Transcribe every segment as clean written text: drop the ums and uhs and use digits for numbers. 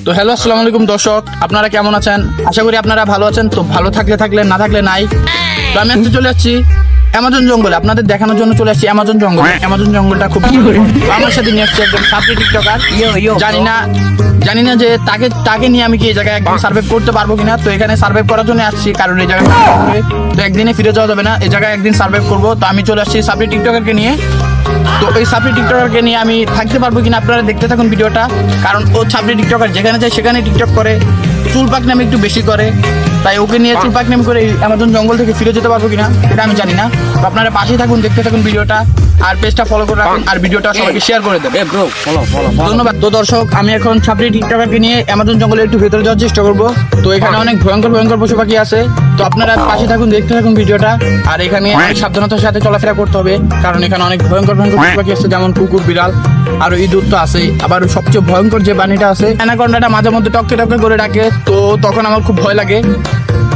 তো হ্যালো আসসালামু আলাইকুম দর্শক, আপনারা কেমন আছেন? আশা করি আপনারা ভালো আছেন। তো ভালো থাকলে না থাকলে নাই। তো আমি আজকে চলে আসছি অ্যামাজন জঙ্গলে, আপনাদের দেখানোর জন্য চলে আসছি অ্যামাজন জঙ্গলে। অ্যামাজন জঙ্গলটা খুব আমার সাথে নিয়ে আসছে একজন সাবরি টিকটকার। জানি না যে তাকে নিয়ে আমি কি এই জায়গায় একদম সার্ভাইভ করতে পারবো কিনা। তো এখানে সার্ভাইভ করার জন্য আসছি, কারণ এই জায়গায় তো একদিনে ফিরে যাওয়া যাবে না, এই জায়গায় একদিন সার্ভাইভ করবো। তো আমি চলে আসছি সাবরি টিকটকারকে নিয়ে। তো এই সাবরি টিকটকারকে নিয়ে আমি থাকতে পারবো কিনা আপনারা দেখতে থাকুন ভিডিওটা। কারণ ও সাবরি টিকটকার, যেখানে যায় সেখানে টিকটক করে, চুল পাকনামি একটু বেশি করে। তাই ওকে নিয়ে চুল পাকনামি করে অ্যামাজন জঙ্গল থেকে ফিরে যেতে পারবো কিনা এটা আমি জানি না। তো আপনারা পাশেই থাকুন, দেখতে থাকুন ভিডিওটা, আর পেজটা ফলো করে রাখুন, আর ভিডিওটা সবাইকে শেয়ার করে দেবেন। ধন্যবাদ। তো দর্শক, আমি এখন সাবরি টিকটকারকে নিয়ে অ্যামাজন জঙ্গলে একটু ভেতরে যাওয়ার চেষ্টা করবো। তো এখানে অনেক ভয়ঙ্কর পশু পাখি আছে। তো আপনারা পাশে থাকুন, দেখতে থাকুন ভিডিওটা। আর এখানে অনেক সাবধানতার সাথে চলাফেরা করতে হবে, কারণ এখানে অনেক ভয়ঙ্কর পশু পাখি আছে, যেমন কুকুর, বিড়াল, আর ইঁদুর তো আছে। আবার সবচেয়ে ভয়ঙ্কর যে বাণীটা আছে, অ্যানাকন্ডাটা মাঝে মধ্যে টককে করে ডাকে। তো তখন আমার খুব ভয় লাগে।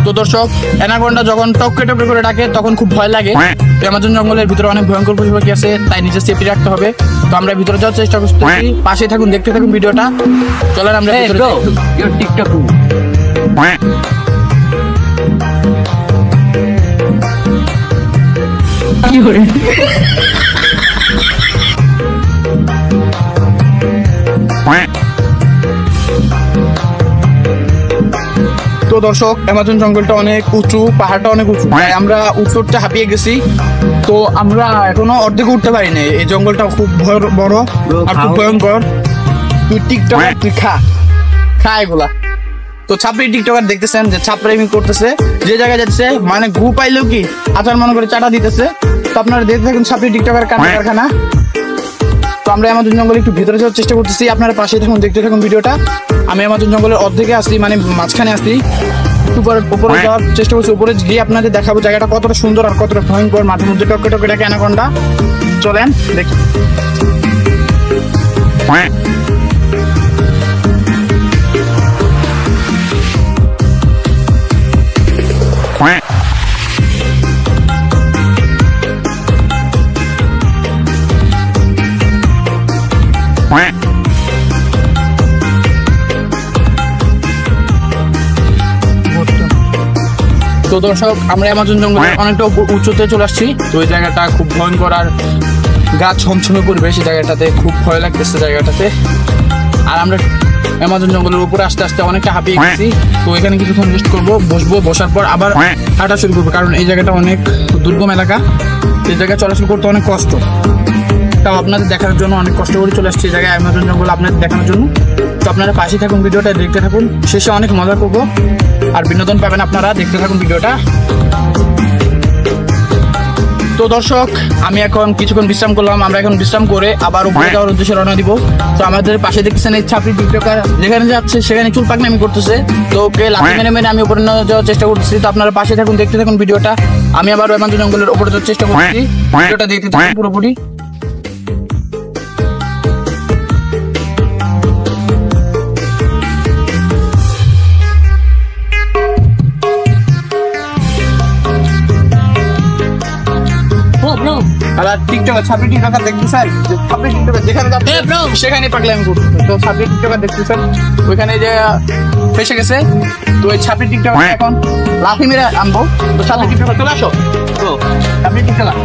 তো দর্শক, অ্যানাকন্ডা যখন টককে করে ডাকে তখন খুব ভয় লাগে। তো অ্যামাজন জঙ্গলের ভিতরে অনেক ভয়ঙ্কর পশু পাখি আছে, তাই নিজের সেফটি রাখতে হবে। তো আমরা ভিতরে যাওয়ার চেষ্টা করছি, পাশে থাকুন, দেখতে থাকুন ভিডিওটা। চলেন আমরা টিকটক। তো দর্শক, অ্যামাজন জঙ্গলটা অনেক উঁচু, পাহাড়টা অনেক উঁচু, তাই আমরা উঠতে হাঁপিয়ে গেছি। তো আমরা এখনো অর্ধেক উঠতে পারিনি। এই জঙ্গলটা খুব বড় আর খুব ভয়ঙ্কর। তুই টিকটকার, তুই খা এগুলা। তো ছাপড়ি টিকটকার দেখতেছেন যে ছাপড়ামি করতেছে, যে জায়গায় যাচ্ছে মানে ঘু পাইলেও কি আচার মনে করে চাটা দিতেছে। তো আপনারা দেখতে থাকুন ছাপড়ি টিকটকার কারখানা। তো আমরা অ্যামাজন জঙ্গলে একটু ভিতরে যাওয়ার চেষ্টা করতেছি, আপনারা পাশে থাকুন, দেখতে থাকুন ভিডিওটা। আমি অ্যামাজন জঙ্গলের অর্ধেকে আসছি, মানে মাঝখানে আসছি। উপরে যাওয়ার চেষ্টা করছি, উপরে গিয়ে আপনাদের দেখাবো জায়গাটা কতটা সুন্দর আর কতটা ভয়ঙ্কর। মাঠের মধ্যে টকে ডাকে অ্যানাকন্ডা। চলেন দেখি। তো দর্শক, আমরা অ্যামাজন জঙ্গলে অনেকটা উঁচুতে চলে আসছি। তো ওই জায়গাটা খুব ভয়ঙ্কর আর গাছ ছমছমে পরিবেশ, এই জায়গাটাতে খুব ভয় লাগতেছে জায়গাটাতে। আর আমরা অ্যামাজন জঙ্গলের উপরে আস্তে আস্তে অনেকটা হাঁপিয়ে গেছি। তো এখানে কিছুক্ষণ রেস্ট করবো, বসবো, বসার পর আবার হাঁটা শুরু করবো, কারণ এই জায়গাটা অনেক দুর্গম এলাকা। এই জায়গায় চলাচল করতে অনেক কষ্ট। তাও আপনাদের দেখার জন্য অনেক কষ্ট করে চলে আসছি এই জায়গায় অ্যামাজন জঙ্গল আপনাদের দেখানোর জন্য। তো আপনারা পাশে থাকুন, ভিডিওটা দেখতে থাকুন, শেষে অনেক মজা করবো আর বিনোদন পাবেন আপনারা, দেখতে থাকুন ভিডিওটা। তো দর্শক, আমি এখন কিছুক্ষণ বিশ্রাম করলাম। আমরা এখন বিশ্রাম করে আবার উপরে যাওয়ার উদ্দেশ্যে রওনা দিব। তো আমাদের পাশে দেখতেছেন এই ছাপড়ি টিকটকার, যেখানে যাচ্ছে সেখানে চুল পাকনামি করতেছে। তো ওকে লাথি মেরে আমি উপরে যাওয়ার চেষ্টা করতেছি। তো আপনারা পাশে থাকুন, দেখতে থাকুন ভিডিওটা। আমি আবার অ্যামাজন জঙ্গলের উপরে যাওয়ার চেষ্টা করছি, ভিডিওটা দেখতে থাকুন পুরোপুরি। ছাপড়ি টিকটকার দেখতেছেন, ছাপড়ি টিকটকার যেখানে যাচ্ছে সেখানে পাগলামি করছে। তো ছাপড়ি টিকটকার দেখতেছেন ওইখানে যে ফেসে গেছে। তো ওই ছাপড়ি টিকটকার এখন লাথি মেরে আনবো। তো ছাপড়ি টিকটকার চলে আসো। তো ছাপড়ি টিকটকার,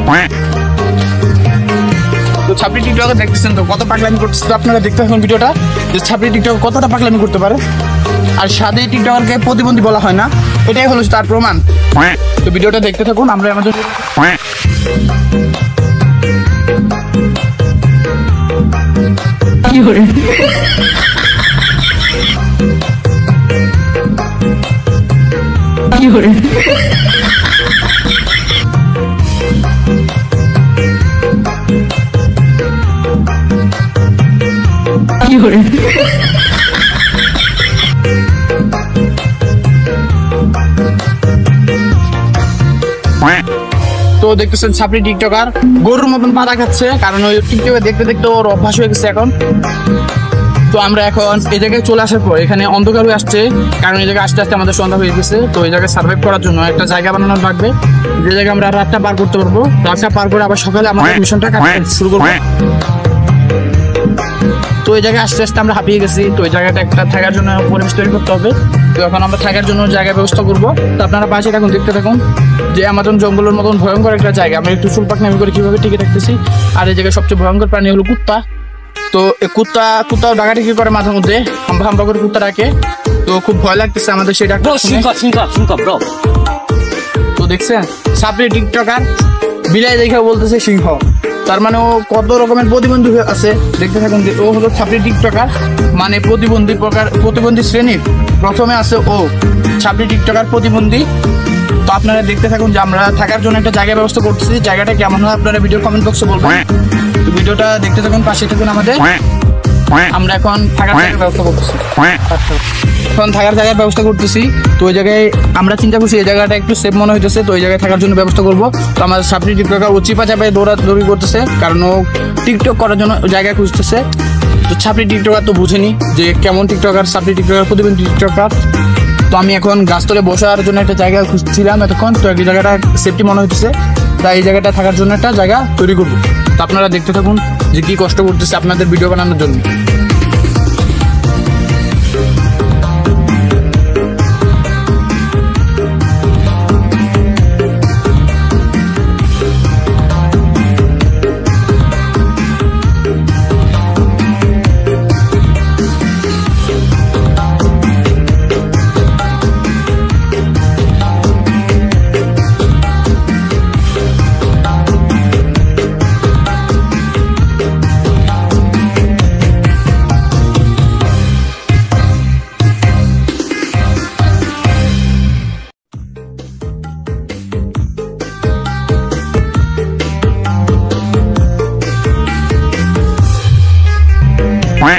তো ছাপড়ি টিকটকার দেখতেছেন তো কত পাগলামি করতেছে। তো আপনারা দেখতে থাকুন ভিডিওটা, যে ছাপড়ি টিকটকার কতটা পাগলামি করতে পারে। আর সাদে টিকটকারকে প্রতিবন্ধী বলা হয় না, এটাই হলো তার প্রমাণ। তো ভিডিওটা দেখতে থাকুন। আমরা আমাদের তো দেখতেছেন ছাপড়ি টিকটকার গরুর মতন পাতা খাচ্ছে, কারণ ওই টিকটকে দেখতে দেখতে ওর অভ্যাস হয়ে গেছে এখন। তো আমরা এখন এই জায়গায় চলে আসার পর এখানে অন্ধকার হয়ে আসছে, কারণ এই জায়গায় আস্তে আস্তে আমাদের সন্ধ্যা হয়ে গেছে। তো এই জায়গায় সার্ভাইভ করার জন্য একটা জায়গা বানানোর লাগবে, যে জায়গায় আমরা রাতটা পার করতে পারবো। রাতটা পার করে আবার সকালে আমাদের মিশনটা শুরু করবো। তো এই জায়গায় আস্তে আস্তে আমরা হাঁপিয়ে গেছি। তো এই জায়গাটা একটা থাকার জন্য পরিবেশ তৈরি করতে হবে। তো এখন আমরা থাকার জন্য জায়গা ব্যবস্থা করবো। তো আপনারা পাশে থাকুন, দেখতে থাকুন যে আমাজন জঙ্গলের মতন ভয়ঙ্কর একটা জায়গা। আমরা একটু চুলপাক নামি করে কিভাবে টিকে রাখতেছি। আর এই জায়গায় সবচেয়ে ভয়ঙ্কর প্রাণী হলো কুত্তা। তো এই কুত্তাও ডাকাডাকি করে মাঝে মধ্যে, হাম্বা হাম্বা করে কুত্তা ডাকে। তো খুব ভয় লাগতেছে আমাদের সেটা। তো দেখছেন সাপড়ি টিকটকার বিলাই দেখে বলতেছে সিংহ, তার মানে ও কত রকমের প্রতিবন্ধী আছে। দেখতে থাকুন যে ও হলো ছাপড়ি টিকটকার, মানে প্রতিবন্ধী শ্রেণীর প্রথমে আছে ও ছাপড়ি টিকটকার প্রতিবন্ধী। তো আপনারা দেখতে থাকুন যে আমরা থাকার জন্য একটা জায়গা ব্যবস্থা করতেছি। জায়গাটা কেমন হয় আপনারা ভিডিও কমেন্ট বক্সে বলবেন। তো ভিডিওটা দেখতে থাকুন, পাশে থাকুন আমাদের। আমরা এখন থাকার জায়গার ব্যবস্থা করতেছি। এখন থাকার জায়গার ব্যবস্থা করতেছি। তো ওই জায়গায় আমরা চিন্তা করছি এই জায়গাটা একটু সেফ মনে হইতেছে, তো ওই জায়গায় থাকার জন্য ব্যবস্থা করবো। তো আমাদের ছাপড়ি টিকটকার ও চিপা চাপায় দৌড়াদৌড়ি করতেছে, কারণ ও টিকটক করার জন্য জায়গা খুঁজতেছে। তো ছাপড়ি টিকটকার তো বুঝেনি যে কেমন টিকটকার, ছাপড়ি টিকটকার প্রতিবন্ধী টিকটকার। তো আমি এখন গাছতলে বসার জন্য একটা জায়গা খুঁজছিলাম এতক্ষণ। তো এই জায়গাটা সেফটি মনে হইতেছে, তাই এই জায়গাটা থাকার জন্য একটা জায়গা তৈরি করবো। তো আপনারা দেখতে থাকুন যে কি কষ্ট করতেছে আপনাদের ভিডিও বানানোর জন্য।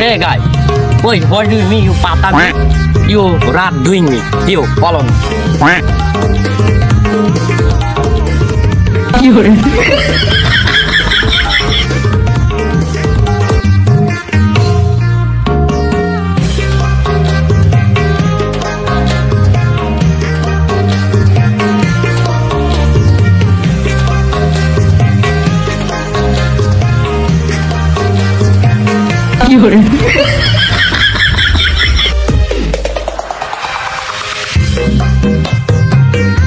Hey guys, wait, what do you mean you pata me? You rat doing me. You follow me.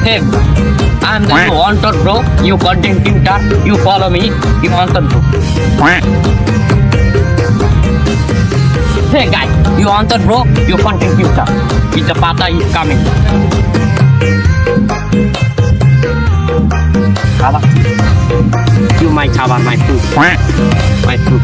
Hey, I'm the wanted bro. You content tutor. You follow me. You wanted bro. Hey guys, you wanted bro. You content tutor. It's the pata is coming. Chaba. You my chaba, my food. My food.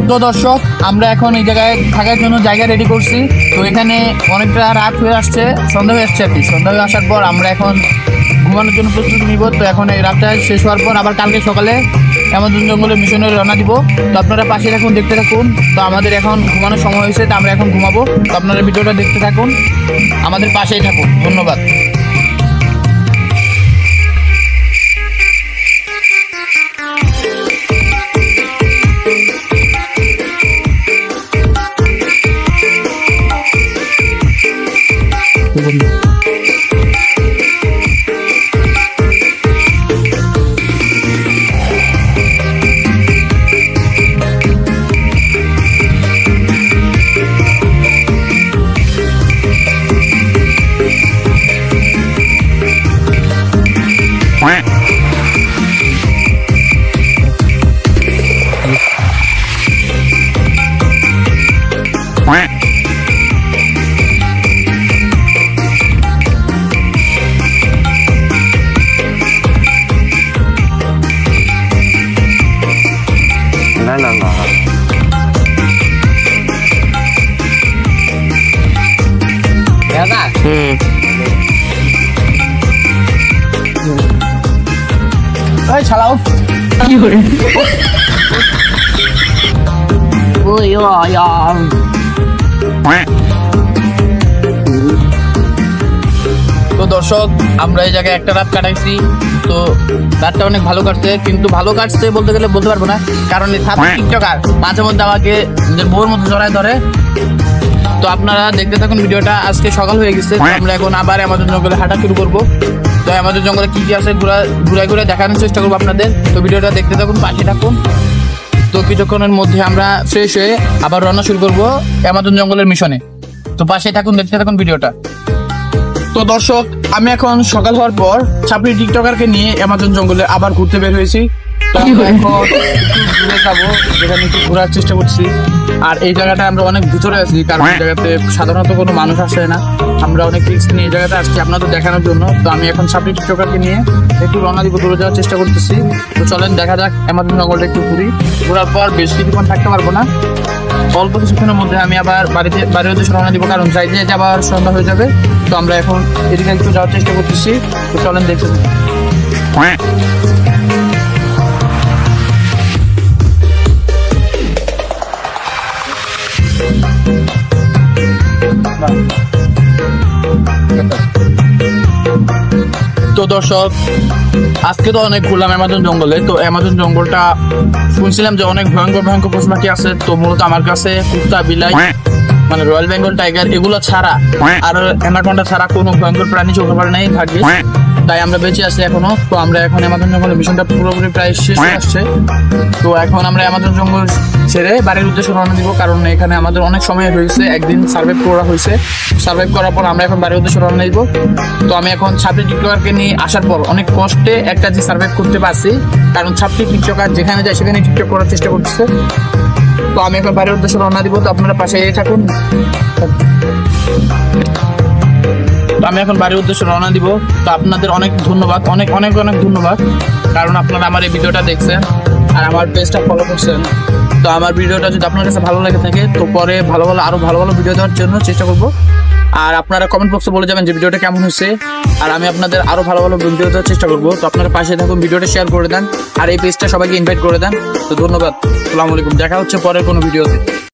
তো দর্শক, আমরা এখন এই জায়গায় থাকার জন্য জায়গা ready করছি। তো এখানে অনেকটা রাত হয়ে আসছে, সন্ধ্যা হয়ে আসছে আর কি। সন্ধ্যা হয়ে আসার পর আমরা এখন ঘুমানোর জন্য প্রস্তুতি নিব। তো এখন এই রাতটা শেষ হওয়ার পর আবার কালকে সকালে অ্যামাজন জঙ্গলের মিশনে রওনা দিব। তো আপনারা পাশে থাকুন, দেখতে থাকুন। তো আমাদের এখন ঘুমানোর সময় হয়েছে, তো আমরা এখন ঘুমাবো। তো আপনারা ভিডিওটা দেখতে থাকুন, আমাদের পাশেই থাকুন। ধন্যবাদ। Ôi xà lâu. Ôi ôi ôi. তো দর্শক, আমরা এই জায়গায় একটা রাত কাটাইছি। তো রাতটা অনেক ভালো কাটছে, কিন্তু ভালো কাটছে বলতে গেলে বলতে পারবো না, কারণ এই ছাত্র টিকটকার মাঝে মধ্যে আমাকে নিজের বউর মধ্যে জড়ায় ধরে। তো আপনারা দেখতে থাকুন ভিডিওটা। আজকে সকাল হয়ে গেছে, তো আমরা এখন আবার অ্যামাজন জঙ্গলে হাঁটা শুরু করবো। তো অ্যামাজন জঙ্গলে কি কি আছে ঘুরে ঘুরে দেখানোর চেষ্টা করবো আপনাদের। তো ভিডিওটা দেখতে থাকুন, পাশে থাকুন। তো কিছুক্ষণের মধ্যে আমরা ফ্রেশ হয়ে আবার রওনা শুরু করবো অ্যামাজন জঙ্গলের মিশনে। তো পাশে থাকুন, দেখতে থাকুন ভিডিওটা। তো দর্শক, আমি এখন সকাল হওয়ার পর ছাপড়ি টিকটকারকে নিয়ে অ্যামাজন জঙ্গলে আবার ঘুরতে বের হয়েছি। তো আমরা এখন একটু ঘুরে যাবো, যেখানে একটু ঘোরার চেষ্টা করছি। আর এই জায়গাটা আমরা অনেক ভিতরে আছি, কারণ এই জায়গাতে সাধারণত কোনো মানুষ আসে না। আমরা অনেক রিস্ক নিয়ে এই জায়গাতে আসছি আপনাদের দেখানোর জন্য। তো আমি এখন ছাপড়ি টিকটকারকে নিয়ে একটু রওনা দিব, দূরে যাওয়ার চেষ্টা করতেছি। তো চলেন দেখা যাক অ্যামাজন জঙ্গলটা একটু ঘুরি। ঘোরার পর বেশ কিছুক্ষণ থাকতে পারবো না, অল্প কিছুক্ষণের মধ্যে আমি আবার বাড়ির উদ্দেশ্যে রওনা দিব, কারণ যাইতে যাইতে আবার সন্ধ্যা হয়ে যাবে। তো আমরা এখন এদিকে একটু যাওয়ার চেষ্টা করতেছি। তো চলেন দেখুন। তো দর্শক, আজকে তো অনেক ঘুরলাম অ্যামাজন জঙ্গলে। তো অ্যামাজন জঙ্গলটা শুনছিলাম যে অনেক ভয়ঙ্কর ভয়ঙ্কর পশু পাখি আছে। তো মূলত আমার কাছে কুত্তা, বিলাই, মানে রয়্যাল বেঙ্গল টাইগার এগুলো ছাড়া আর অ্যানাকোন্ডা ছাড়া কোনো ভয়ঙ্কর প্রাণী চোখে পড়ে নাই, থাকবে। তাই আমরা বেঁচে আছি এখনো। তো আমরা এখন অ্যামাজন জঙ্গলের মিশনটা পুরোপুরি প্রায় শেষ হয়ে আসছে। তো এখন আমরা অ্যামাজন জঙ্গল ছেড়ে বাড়ির উদ্দেশ্যে রওনা দিব, কারণ এখানে আমাদের অনেক সময় হয়েছে, একদিন সার্ভাইভ করা হয়েছে। সার্ভাইভ করার পর আমরা এখন বাড়ির উদ্দেশ্যে রওনা দিব। তো আমি এখন ছাপড়ি টিকটকারকে নিয়ে আসার পর অনেক কষ্টে একটা যে সার্ভাইভ করতে পারছি, কারণ ছাপড়ি টিকটকার যেখানে যায় সেখানে টিকটক করার চেষ্টা করতেছে। তো আমি এখন বাড়ির উদ্দেশ্যে রওনা দিব। তো আপনারা পাশে থাকুন। তো আমি এখন বাড়ির উদ্দেশ্যে রওনা দিব। তো আপনাদের অনেক ধন্যবাদ, অনেক অনেক অনেক ধন্যবাদ, কারণ আপনারা আমার এই ভিডিওটা দেখছেন আর আমার পেজটা ফলো করছেন। তো আমার ভিডিওটা যদি আপনার কাছে ভালো লেগে থাকে, তো পরে আরো ভালো ভালো ভিডিও দেওয়ার জন্য চেষ্টা করবো। আর আপনারা কমেন্ট বক্সে বলে যাবেন যে ভিডিওটা কেমন হয়েছে, আর আমি আপনাদের আরো ভালো ভালো ভিডিও দেওয়ার চেষ্টা করবো। তো আপনারা পাশে থাকুন, ভিডিওটা শেয়ার করে দেন, আর এই পেজটা সবাইকে ইনভাইট করে দেন। তো ধন্যবাদ, আসসালামু আলাইকুম। দেখা হচ্ছে পরের কোনো ভিডিওতে।